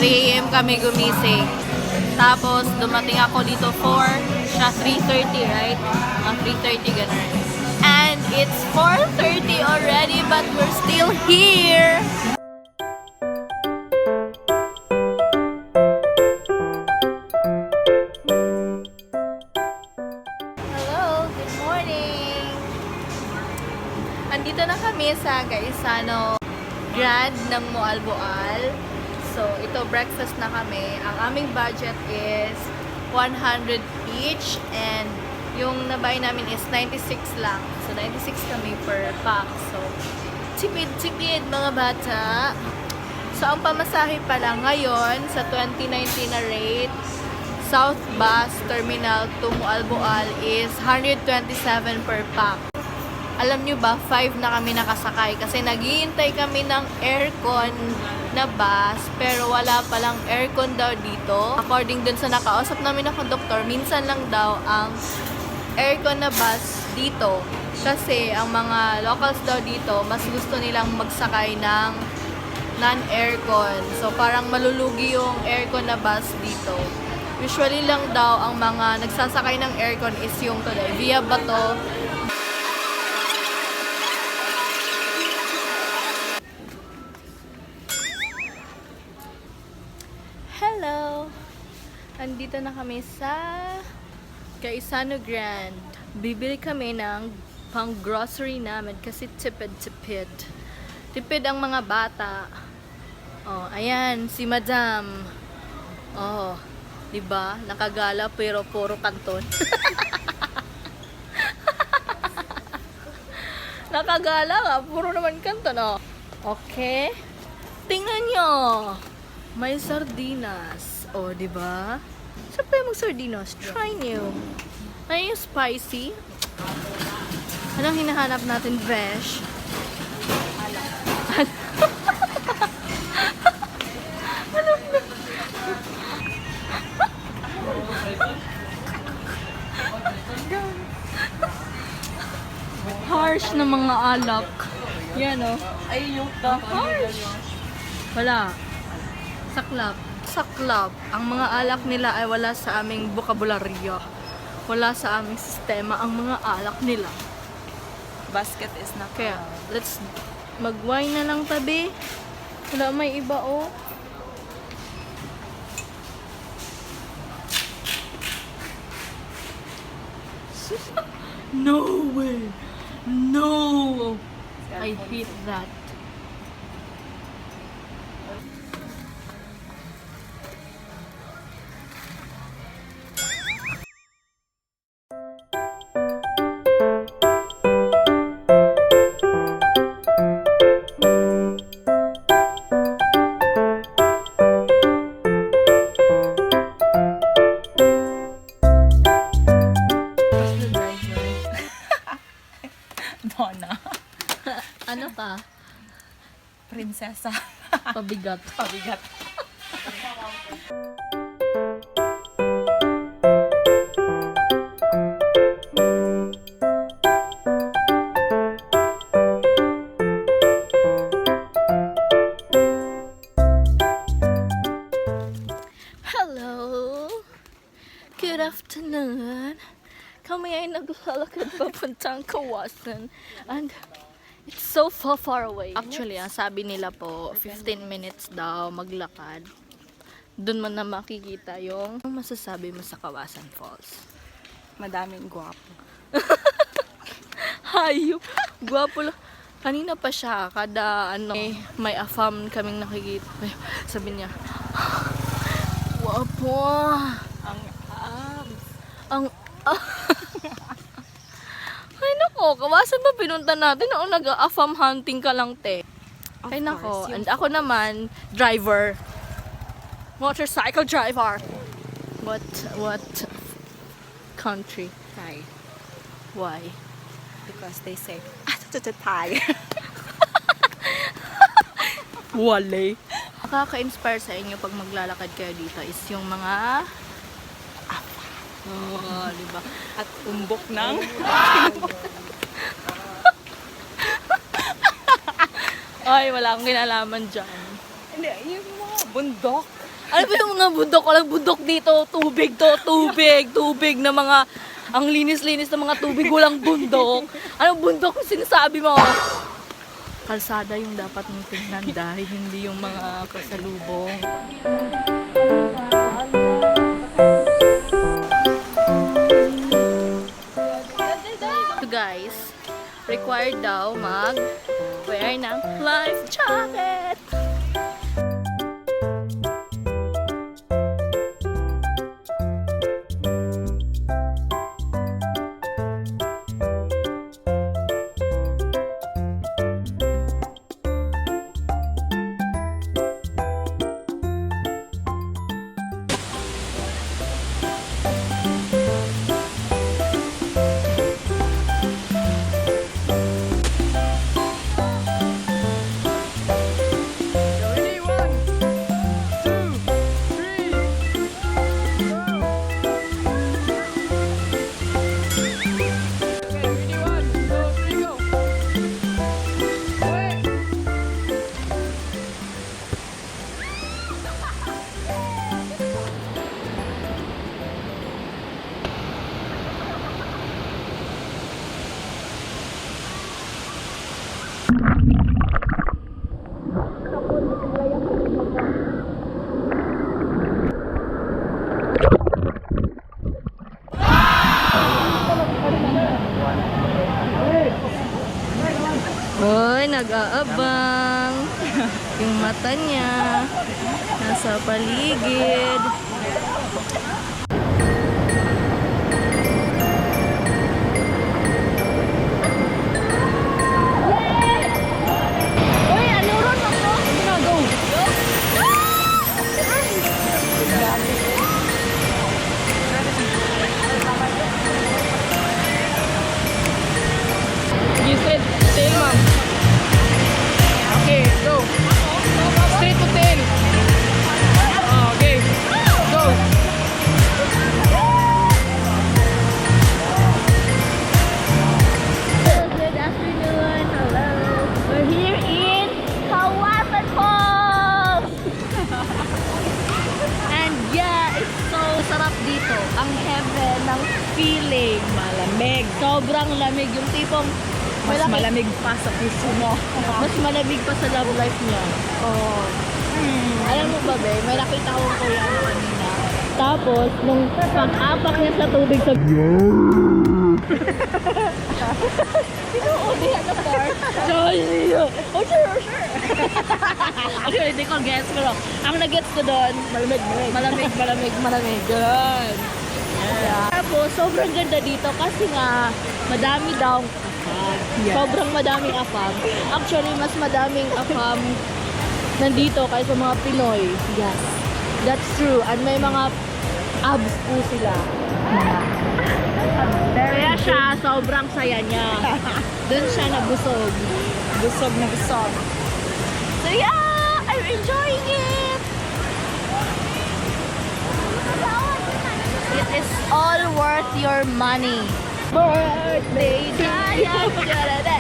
3 AM kami gumising. Tapos, dumating ako dito 4, siya 3:30, right? 3:30 ganun. And it's 4:30 already, but we're still here! Hello, good morning! Andito na kami sa Gaisano Grand ng Moalboal. So, ito breakfast na kami. Ang aming budget is 100 each and yung nabay namin is 96 lang. So, 96 kami per pack. So, tipid-tipid mga bata. So, ang pamasahe pala ngayon sa 2019 na rate, South Bus Terminal to Moalboal is 127 per pack. Alam nyo ba, 5 na kami nakasakay kasi naghihintay kami ng aircon na bus pero wala palang aircon daw dito. According dun sa nakausap namin na conductor, minsan lang daw ang aircon na bus dito. Kasi ang mga locals daw dito, mas gusto nilang magsakay ng non-aircon. So parang malulugi yung aircon na bus dito. Usually lang daw ang mga nagsasakay ng aircon is yung today, Via Bato. Hello! Andito na kami sa Gaisano Grand. Bibili kami ng pang-grocery namin kasi tipid-tipid. Tipid ang mga bata. Oh, ayan, si Madam. Oh, diba? Nakagala pero puro kanton. Nakagala nga, puro naman kanton. Oh. Okay. Tingnan nyo. May sardinas. O, diba? Saan pa yung mag-sardinas? Try nyo. Ay, yung spicy. Anong hinahanap natin, Besh? Harsh na mga alak. Yan, o. Ay, yung harsh. Wala. Saklap. Saklap. Ang mga alak nila ay wala sa aming bokabularyo. Wala sa aming sistema ang mga alak nila. Basket is not Kaya, let's mag-wine na lang tabi. Wala, may iba, oh. No way! No! I hate that. Donna. Ano ka? Prinsesa. Pabigat. Pabigat. Hello! Good afternoon! Kami ay naglalakad papuntang Kawasan and it's so far away. Actually, ang sabi nila po, 15 minutes daw maglakad. Doon mo na makikita yung ano masasabi mo sa Kawasan Falls. Madaming gwapo. Hayop! Gwapo lang. Kanina pa siya, kada may afam kaming nakikita. Sabi niya, gwapo! Ang abs. Ang ay nako, Kawasan ba pinunta natin? O nag-afam hunting ka lang, te? Ay nako, and ako naman, driver. Motorcycle driver. What country? Thai. Why? Because they say, Thai. Wale. Nakaka-inspire sa inyo pag maglalakad kayo dito is yung mga diba? At umbok ng Ay, wala akong kinalaman dyan. Hindi, yung mga bundok. Ano ba yung mga bundok? Walang bundok dito. Tubig to, tubig. Tubig na mga, ang linis-linis ng mga tubig. Walang bundok. Anong bundok yung sinasabi mo? Kalsada yung dapat mong tingnan dahil hindi yung mga kasalubong. So guys, required daw mag-wear ng life jacket. Hoy, nag-aabang. Yung mata niya nasa paligid. Hoy, ano ron ako? Go. Straight tail, ma'am. Okay, go. Straight to tail. Okay, go. Good afternoon. Hello. We're here in Kawasan Falls. And yeah, it's so sarap dito. Ang heaven ng feeling. Malamig. Sobrang lamig. Yung tipong Mas malaki- malamig pa sa puso mo. mas malamig pa sa love life niya. Oh. Alam mo ba, be? May nakita ko kuya ano kanina. Tapos, nung pag-apak niya sa tubig sa... Sinuudihan na part. Oh, sure. Actually, hindi ko gets, pero ang nag-gets ko doon, malamig. Ganun. Yeah. Tapos, sobrang ganda dito kasi nga, madami daw afam. Yes. Sobrang madaming afam. Actually, mas madaming afam nandito kaysa mga Pinoy. Yes. That's true. And may mga abs po sila. Kaya siya, sobrang saya niya. Doon siya nabusog. Busog na busog. So yeah, I'm enjoying it. It is all worth your money. Birthday, Giant! Happy birthday,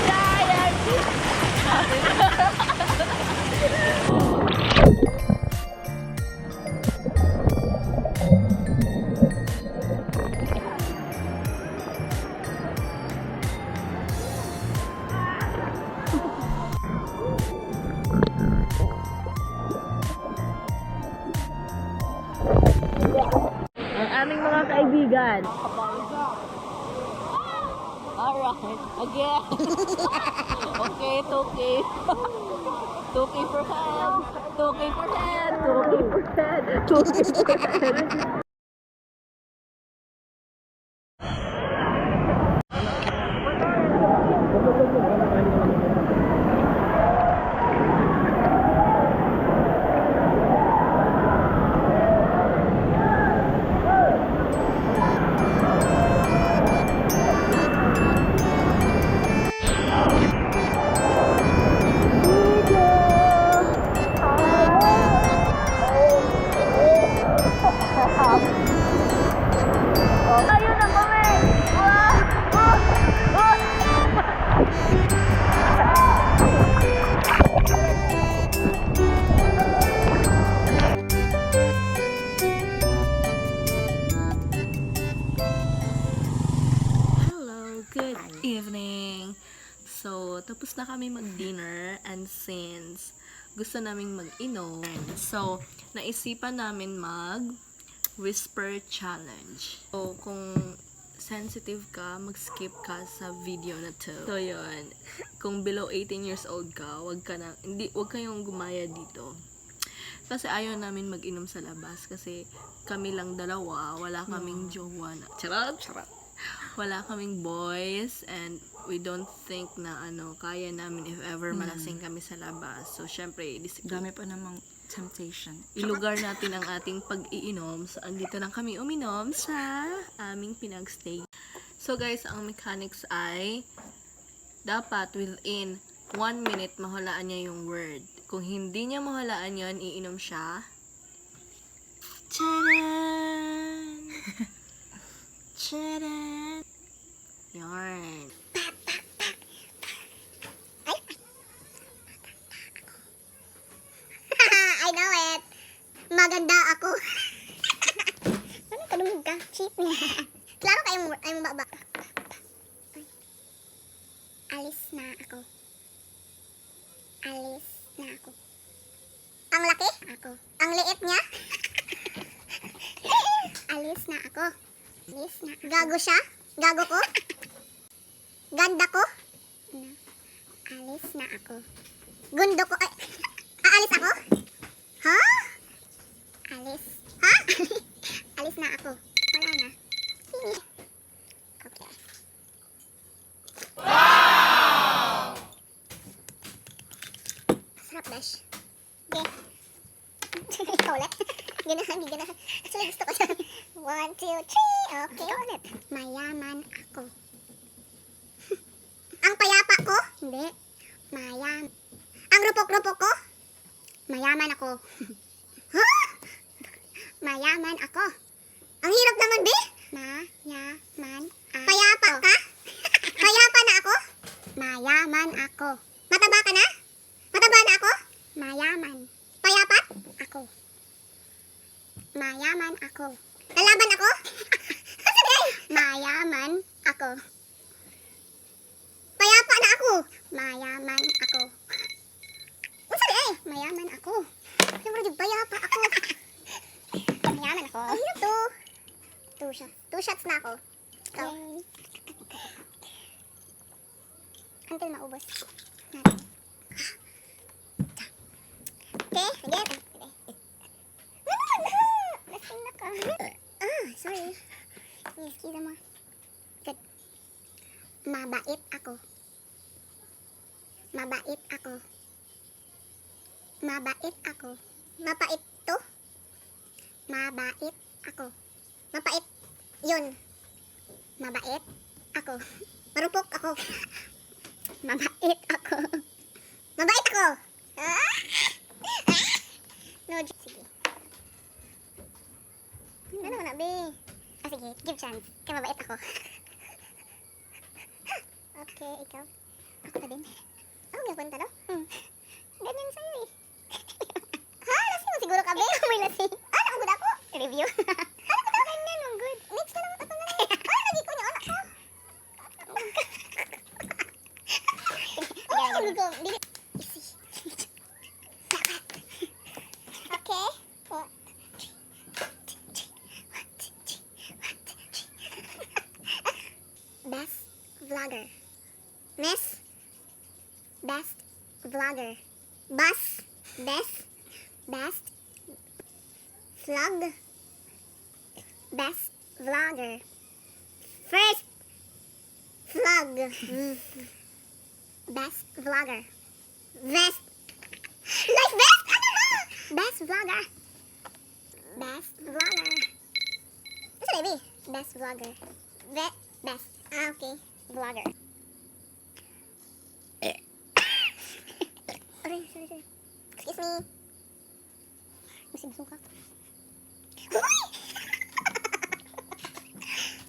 Giant! Happy ang aming mga kaibigan. Alright, again. Okay, 2K. 2K per head. 2K per head. 2K per head. 2K per head. Ayun na kami! evening! So, tapos na kami mag-dinner and since gusto naming mag-inom, so, naisipan namin mag-whisper challenge. So, kung sensitive ka, mag-skip ka sa video na to. So, yun. Kung below 18 years old ka, wag kayong gumaya dito. Kasi ayaw namin mag-inom sa labas kasi kami lang dalawa, wala kaming jowa na. Charot! Wala kaming boys and we don't think na kaya namin if ever malasing kami sa labas. So, syempre, Dami pa namang temptation. ilugar natin ang ating pag-iinom. So, andito lang kami uminom sa aming pinag-stay. So, guys, ang mechanics ay dapat within 1 minute mahulaan niya yung word. Kung hindi niya mahulaan yon, iinom siya. Charan! Charan! Yarn. I know it. Maganda ako. Ano ka lumog ka? Cheat me. Klaro kayo ay mababa. Alis na ako. Alis na ako. Ang laki? Ako. Ang liit niya? Alis na ako. Alis na. Gago siya? Gago ko? Ganda ko? Alis na ako. Gundo ko. Ay, aalis ako? Ha? Alis. Ha? Alis na ako. Wala na. Okay. Wow! Sarap, Dash. Okay. Ikaw ulit. Ganahan. Actually, gusto ko siya. 1, 2, 3. Okay. Ikaw ulit. Mayaman ako. Ang payapa ko? Hindi. Ang rupok-rupok ko? Mayaman ako. Ha? Mayaman ako. Ang hirap naman, be. Mayaman ako. Payapa ka? Payapa na ako? Mayaman ako. Mataba ka na? Mataba na ako? Mayaman. Payapa? Ako. Mayaman ako. Lalaban ako? Mayaman ako. Payapa na ako. Mayaman ako. Mayaman ako. Siyempre, payapa ako. Mayaman ako. Ang hirap to. 2 shots. 2 shots na ako. Ikaw. Until maubos. Natin. Okay, again. Lasing na ka. Sorry. Excuse mo. Good. Mabait ako. Mabait ako. Mabait ako. Mapait to? Mabait ako. Mapait. Yun. Mabait ako. Marupok ako. Mabait ako. Mabait ako. No, sige. Ano naman na, be? Sige. Give chance. Kaya mabait ako. Okay, ikaw. Ako pa din. Ako may punta, no? Ganyan sa'yo eh. Ha? Lasing mo siguro ka, be? May lasing. Ang good ako. Review. Ganyan, ang good. Mix na lang ito na lang. Lagi ko niya, anak ko. Ang good ko. Easy. Okay. Best vlogger. Best vlogger. Best vlog. Best vlogger. First vlog. Best vlogger. Best. Life best? Ano ba? Best vlogger. Best vlogger. What's it, baby? Best vlogger. Best. Okay. Vlogger. Sorry. Excuse me. Masing suka. Uy!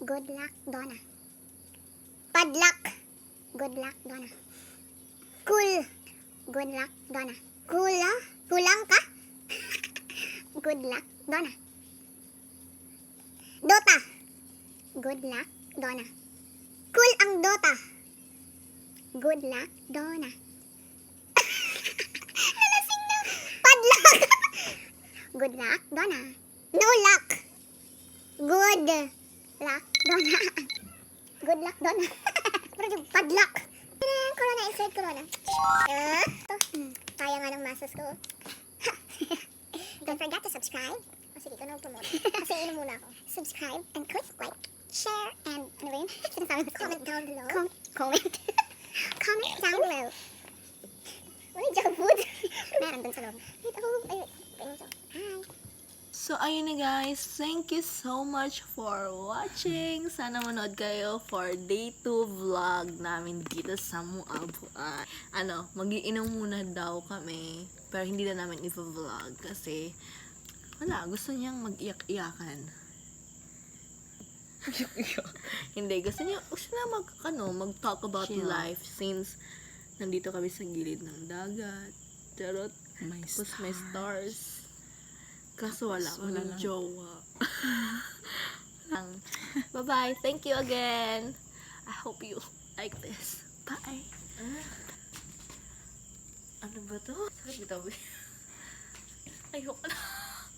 Good luck, Donna. Padluck. Good luck, Donna. Cool. Good luck, Donna. Kulang ka? Good luck, Donna. Dota. Good luck, Donna. Cool ang Dota. Good luck, Donna. Nalasing na. Padlock. Good luck, Donna. No luck. Good luck, Donna. Good luck, Donna. Pero yung padlock. Corona, insert corona. Kaya nga ng masas ko. Don't forget to subscribe. Kasi dito na promote. Kasi inom muna ako. Subscribe and click like, share, and ano ba yun? Comment down below. Comment. Comment down below. Uy, junk food. Meron dun sa loob. Wait, ako. Ay, wait. Tingnan ko. Hi. So, ayun na guys. Thank you so much for watching. Sana manood kayo for day 2 vlog namin dito sa Mualboal. Mag-iinom muna daw kami. Pero hindi na namin i-vlog kasi wala, gusto niyang mag-iyak-iyakan. Hindi, gusto na mag-talk about Chill. life since nandito kami sa gilid ng dagat. Charot. Tapos may stars. Kaso wala kaming lang. jowa. Bye-bye. Thank you again. I hope you like this. Bye. Ano ba to? Sakit bitaw. Ayoko na.